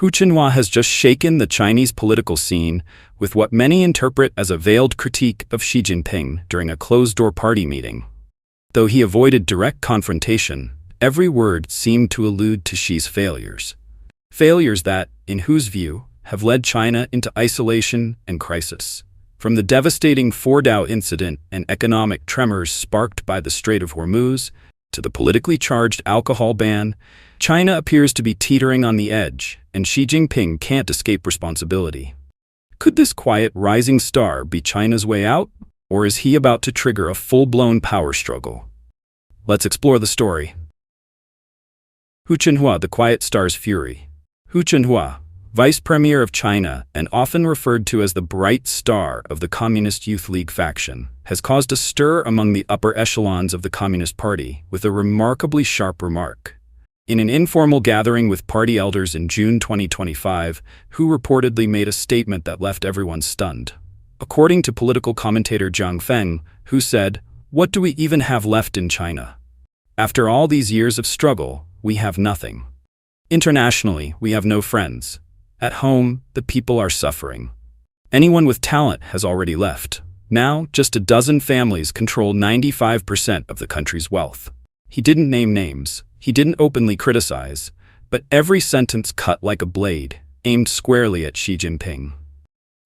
Chunhua has just shaken the Chinese political scene with what many interpret as a veiled critique of Xi Jinping during a closed-door party meeting. Though he avoided direct confrontation, every word seemed to allude to Xi's failures. Failures that, in whose view, have led China into isolation and crisis. From the devastating Fordow incident and economic tremors sparked by the Strait of Hormuz to the politically charged alcohol ban, China appears to be teetering on the edge, and Xi Jinping can't escape responsibility. Could this quiet rising star be China's way out, or is he about to trigger a full-blown power struggle? Let's explore the story. Chunhua, the quiet star's fury. Chunhua, Vice Premier of China and often referred to as the bright star of the Communist Youth League faction, has caused a stir among the upper echelons of the Communist Party with a remarkably sharp remark. In an informal gathering with party elders in June 2025, Hu reportedly made a statement that left everyone stunned. According to political commentator Zhang Feng, Hu said, "What do we even have left in China? After all these years of struggle, we have nothing. Internationally, we have no friends. At home, the people are suffering. Anyone with talent has already left. Now, just a dozen families control 95% of the country's wealth." He didn't name names. He didn't openly criticize, but every sentence cut like a blade, aimed squarely at Xi Jinping.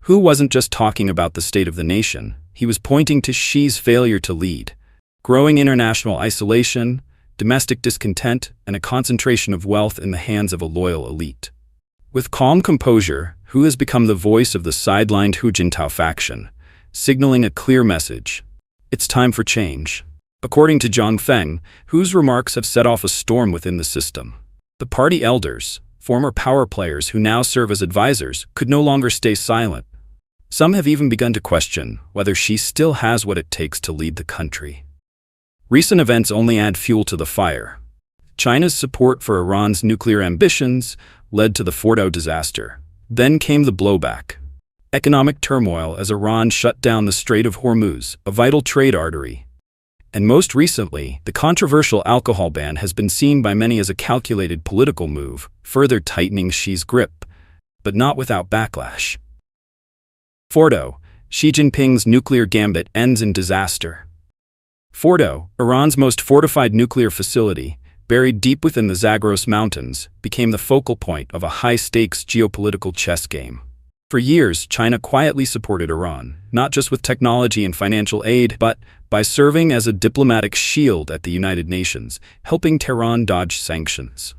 Hu wasn't just talking about the state of the nation, he was pointing to Xi's failure to lead, growing international isolation, domestic discontent, and a concentration of wealth in the hands of a loyal elite. With calm composure, Hu has become the voice of the sidelined Hu Jintao faction, signaling a clear message. It's time for change. According to Zhang Feng, Hu's remarks have set off a storm within the system. The party elders, former power players who now serve as advisors, could no longer stay silent. Some have even begun to question whether Xi still has what it takes to lead the country. Recent events only add fuel to the fire. China's support for Iran's nuclear ambitions led to the Fordow disaster. Then came the blowback. Economic turmoil as Iran shut down the Strait of Hormuz, a vital trade artery. And most recently, the controversial alcohol ban has been seen by many as a calculated political move, further tightening Xi's grip, but not without backlash. Fordow, Xi Jinping's nuclear gambit ends in disaster. Fordow, Iran's most fortified nuclear facility, buried deep within the Zagros Mountains, became the focal point of a high-stakes geopolitical chess game. For years, China quietly supported Iran, not just with technology and financial aid, but by serving as a diplomatic shield at the United Nations, helping Tehran dodge sanctions.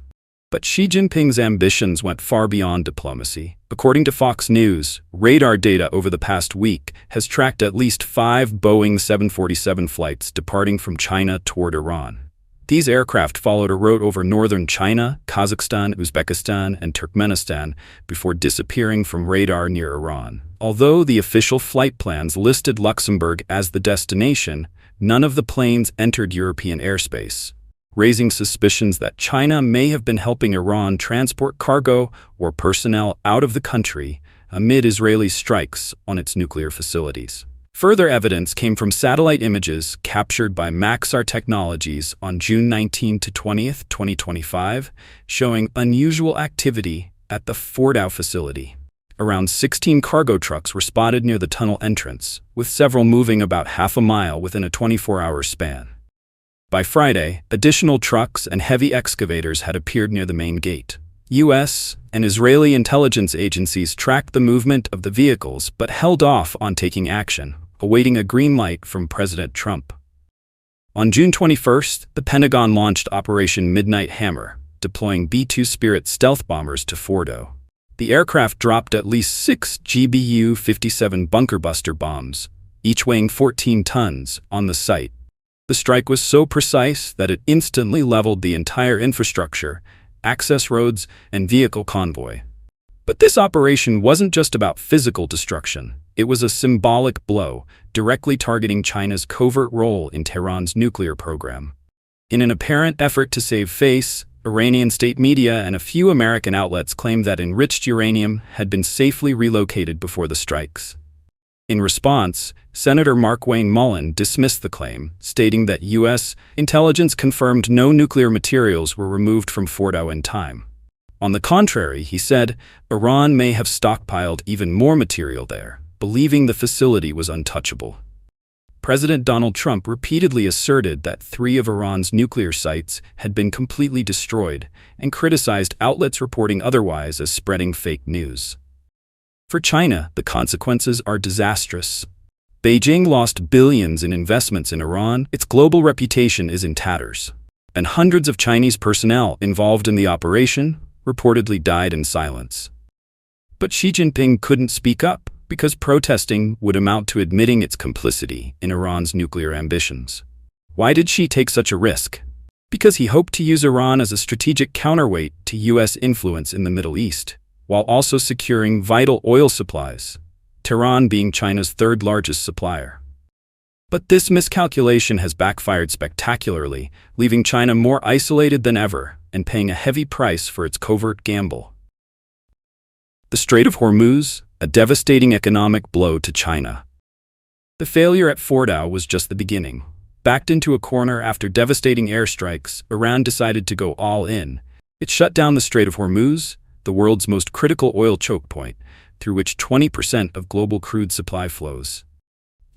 But Xi Jinping's ambitions went far beyond diplomacy. According to Fox News, radar data over the past week has tracked at least 5 Boeing 747 flights departing from China toward Iran. These aircraft followed a route over northern China, Kazakhstan, Uzbekistan, and Turkmenistan before disappearing from radar near Iran. Although the official flight plans listed Luxembourg as the destination, none of the planes entered European airspace, raising suspicions that China may have been helping Iran transport cargo or personnel out of the country amid Israeli strikes on its nuclear facilities. Further evidence came from satellite images captured by Maxar Technologies on June 19 to 20, 2025, showing unusual activity at the Fordow facility. Around 16 cargo trucks were spotted near the tunnel entrance, with several moving about half a mile within a 24-hour span. By Friday, additional trucks and heavy excavators had appeared near the main gate. U.S. and Israeli intelligence agencies tracked the movement of the vehicles but held off on taking action, awaiting a green light from President Trump. On June 21st, the Pentagon launched Operation Midnight Hammer, deploying B-2 Spirit stealth bombers to Fordow. The aircraft dropped at least 6 GBU-57 bunker buster bombs, each weighing 14 tons, on the site. The strike was so precise that it instantly leveled the entire infrastructure, access roads, and vehicle convoy. But this operation wasn't just about physical destruction. It was a symbolic blow, directly targeting China's covert role in Tehran's nuclear program. In an apparent effort to save face, Iranian state media and a few American outlets claimed that enriched uranium had been safely relocated before the strikes. In response, Senator Markwayne Mullin dismissed the claim, stating that U.S. intelligence confirmed no nuclear materials were removed from Fordow in time. On the contrary, he said, Iran may have stockpiled even more material there, believing the facility was untouchable. President Donald Trump repeatedly asserted that 3 of Iran's nuclear sites had been completely destroyed and criticized outlets reporting otherwise as spreading fake news. For China, the consequences are disastrous. Beijing lost billions in investments in Iran, its global reputation is in tatters, and hundreds of Chinese personnel involved in the operation reportedly died in silence. But Xi Jinping couldn't speak up, because protesting would amount to admitting its complicity in Iran's nuclear ambitions. Why did Xi take such a risk? Because he hoped to use Iran as a strategic counterweight to U.S. influence in the Middle East, while also securing vital oil supplies, Tehran being China's third-largest supplier. But this miscalculation has backfired spectacularly, leaving China more isolated than ever and paying a heavy price for its covert gamble. The Strait of Hormuz, a devastating economic blow to China. The failure at Fordow was just the beginning. Backed into a corner after devastating airstrikes, Iran decided to go all in. It shut down the Strait of Hormuz, the world's most critical oil choke point, through which 20% of global crude supply flows.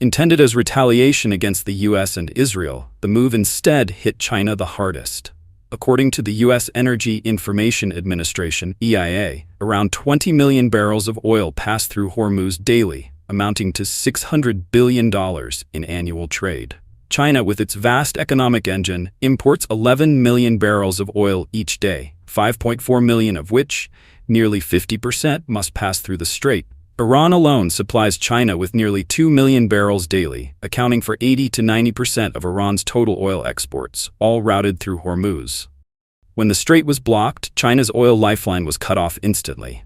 Intended as retaliation against the U.S. and Israel, the move instead hit China the hardest. According to the U.S. Energy Information Administration, EIA, around 20 million barrels of oil pass through Hormuz daily, amounting to $600 billion in annual trade. China, with its vast economic engine, imports 11 million barrels of oil each day, 5.4 million of which, nearly 50%, must pass through the strait. Iran alone supplies China with nearly 2 million barrels daily, accounting for 80 to 90% of Iran's total oil exports, all routed through Hormuz. When the strait was blocked, China's oil lifeline was cut off instantly.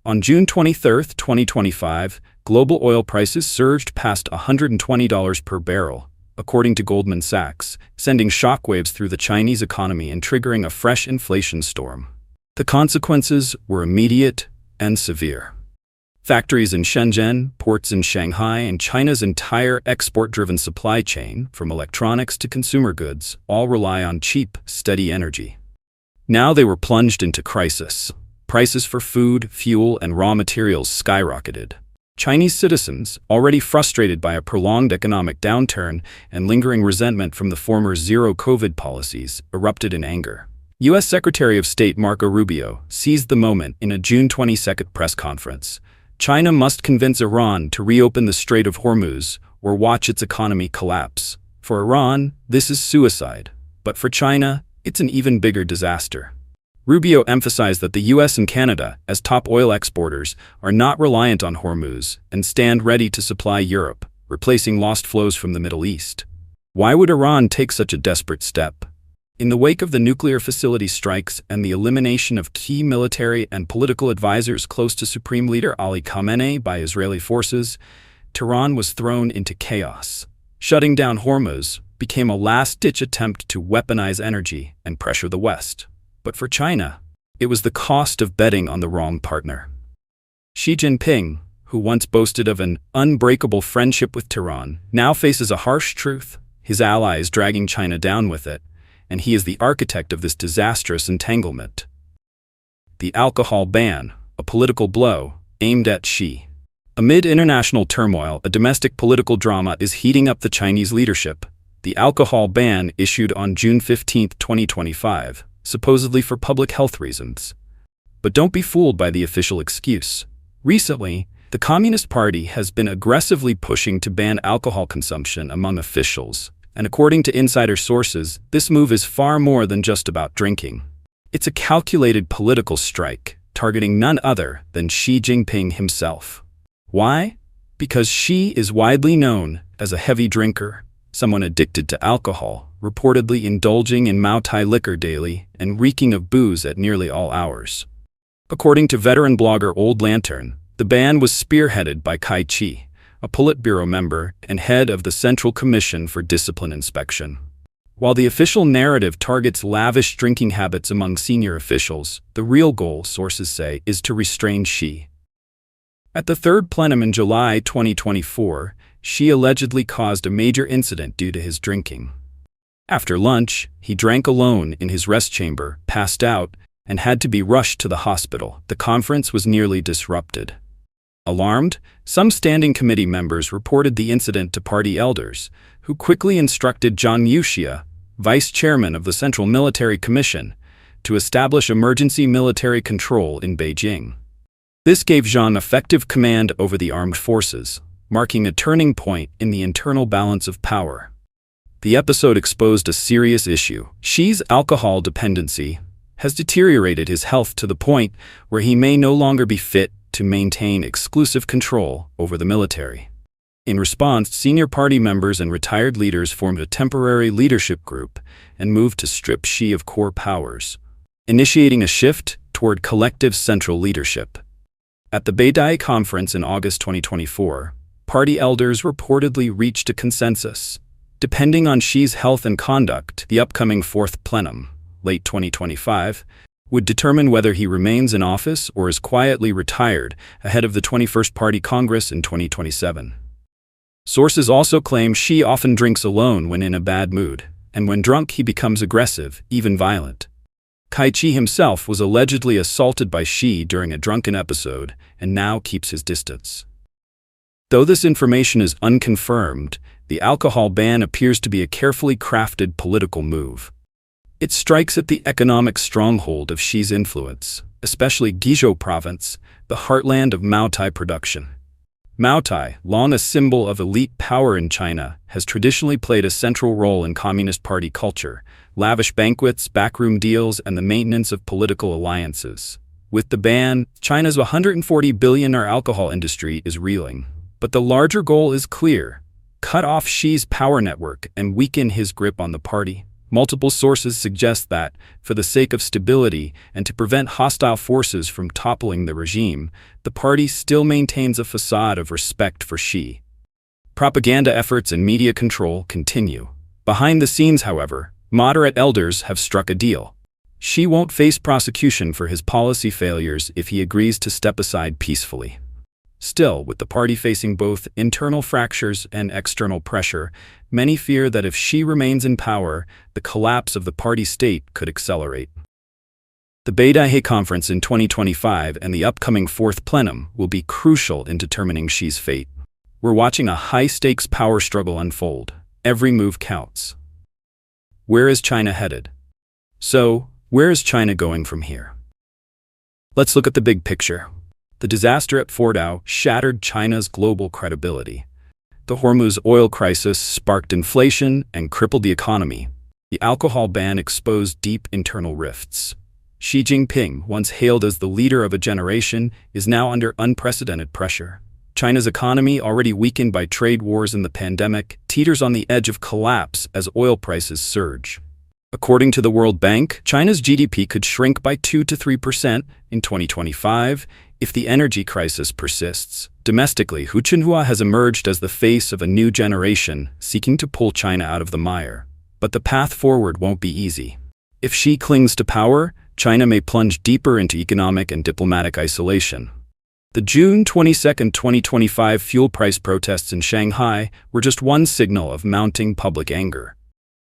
On June 23, 2025, global oil prices surged past $120 per barrel, according to Goldman Sachs, sending shockwaves through the Chinese economy and triggering a fresh inflation storm. The consequences were immediate and severe. Factories in Shenzhen, ports in Shanghai, and China's entire export-driven supply chain, from electronics to consumer goods, all rely on cheap, steady energy. Now they were plunged into crisis. Prices for food, fuel, and raw materials skyrocketed. Chinese citizens, already frustrated by a prolonged economic downturn and lingering resentment from the former zero-COVID policies, erupted in anger. U.S. Secretary of State Marco Rubio seized the moment in a June 22 press conference. China must convince Iran to reopen the Strait of Hormuz or watch its economy collapse. For Iran, this is suicide. But for China, it's an even bigger disaster. Rubio emphasized that the U.S. and Canada, as top oil exporters, are not reliant on Hormuz and stand ready to supply Europe, replacing lost flows from the Middle East. Why would Iran take such a desperate step? In the wake of the nuclear facility strikes and the elimination of key military and political advisors close to Supreme Leader Ali Khamenei by Israeli forces, Tehran was thrown into chaos. Shutting down Hormuz became a last-ditch attempt to weaponize energy and pressure the West. But for China, it was the cost of betting on the wrong partner. Xi Jinping, who once boasted of an unbreakable friendship with Tehran, now faces a harsh truth. His ally is dragging China down with it, and he is the architect of this disastrous entanglement. The alcohol ban, a political blow aimed at Xi. Amid international turmoil, a domestic political drama is heating up the Chinese leadership. The alcohol ban issued on June 15, 2025, supposedly for public health reasons. But don't be fooled by the official excuse. Recently, the Communist Party has been aggressively pushing to ban alcohol consumption among officials. And according to insider sources, this move is far more than just about drinking. It's a calculated political strike, targeting none other than Xi Jinping himself. Why? Because Xi is widely known as a heavy drinker, someone addicted to alcohol, reportedly indulging in Maotai liquor daily and reeking of booze at nearly all hours. According to veteran blogger Old Lantern, the ban was spearheaded by Kai Chi, a Politburo member and head of the Central Commission for Discipline Inspection. While the official narrative targets lavish drinking habits among senior officials, the real goal, sources say, is to restrain Xi. At the third plenum in July 2024, Xi allegedly caused a major incident due to his drinking. After lunch, he drank alone in his rest chamber, passed out, and had to be rushed to the hospital. The conference was nearly disrupted. Alarmed, some standing committee members reported the incident to party elders, who quickly instructed Zhang Yuxia, vice chairman of the Central Military Commission, to establish emergency military control in Beijing. This gave Zhang effective command over the armed forces, marking a turning point in the internal balance of power. The episode exposed a serious issue. Xi's alcohol dependency has deteriorated his health to the point where he may no longer be fit to maintain exclusive control over the military. In response, senior party members and retired leaders formed a temporary leadership group and moved to strip Xi of core powers, initiating a shift toward collective central leadership. At the Beidai conference in August 2024, party elders reportedly reached a consensus. Depending on Xi's health and conduct, the upcoming fourth plenum, late 2025, would determine whether he remains in office or is quietly retired ahead of the 21st Party Congress in 2027. Sources also claim Xi often drinks alone when in a bad mood, and when drunk he becomes aggressive, even violent. Kai-Chi himself was allegedly assaulted by Xi during a drunken episode and now keeps his distance. Though this information is unconfirmed, the alcohol ban appears to be a carefully crafted political move. It strikes at the economic stronghold of Xi's influence, especially Guizhou province, the heartland of Maotai production. Maotai, long a symbol of elite power in China, has traditionally played a central role in Communist Party culture, lavish banquets, backroom deals, and the maintenance of political alliances. With the ban, China's $140 billion alcohol industry is reeling. But the larger goal is clear: cut off Xi's power network and weaken his grip on the party. Multiple sources suggest that, for the sake of stability and to prevent hostile forces from toppling the regime, the party still maintains a facade of respect for Xi. Propaganda efforts and media control continue. Behind the scenes, however, moderate elders have struck a deal. Xi won't face prosecution for his policy failures if he agrees to step aside peacefully. Still, with the party facing both internal fractures and external pressure, many fear that if Xi remains in power, the collapse of the party state could accelerate. The Beidai conference in 2025 and the upcoming fourth plenum will be crucial in determining Xi's fate. We're watching a high-stakes power struggle unfold. Every move counts. Where is China headed? So, where is China going from here? Let's look at the big picture. The disaster at Fordow shattered China's global credibility. The Hormuz oil crisis sparked inflation and crippled the economy. The alcohol ban exposed deep internal rifts. Xi Jinping, once hailed as the leader of a generation, is now under unprecedented pressure. China's economy, already weakened by trade wars and the pandemic, teeters on the edge of collapse as oil prices surge. According to the World Bank, China's GDP could shrink by 2 to 3% in 2025 if the energy crisis persists. Domestically, Chunhua has emerged as the face of a new generation seeking to pull China out of the mire. But the path forward won't be easy. If Xi clings to power, China may plunge deeper into economic and diplomatic isolation. The June 22, 2025 fuel price protests in Shanghai were just one signal of mounting public anger.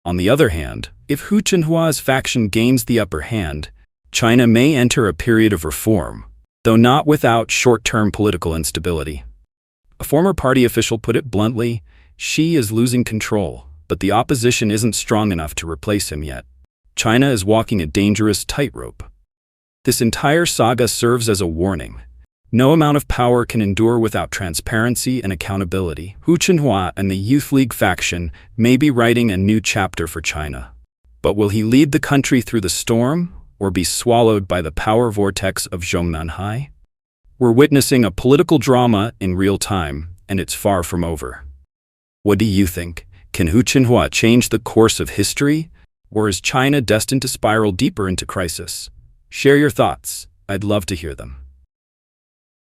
On the other hand, if Chunhua's faction gains the upper hand, China may enter a period of reform, though not without short-term political instability. A former party official put it bluntly: Xi is losing control, but the opposition isn't strong enough to replace him yet. China is walking a dangerous tightrope. This entire saga serves as a warning. No amount of power can endure without transparency and accountability. Chunhua and the Youth League faction may be writing a new chapter for China. But will he lead the country through the storm, or be swallowed by the power vortex of Zhongnanhai? We're witnessing a political drama in real time, and it's far from over. What do you think? Can Chunhua change the course of history, or is China destined to spiral deeper into crisis? Share your thoughts. I'd love to hear them.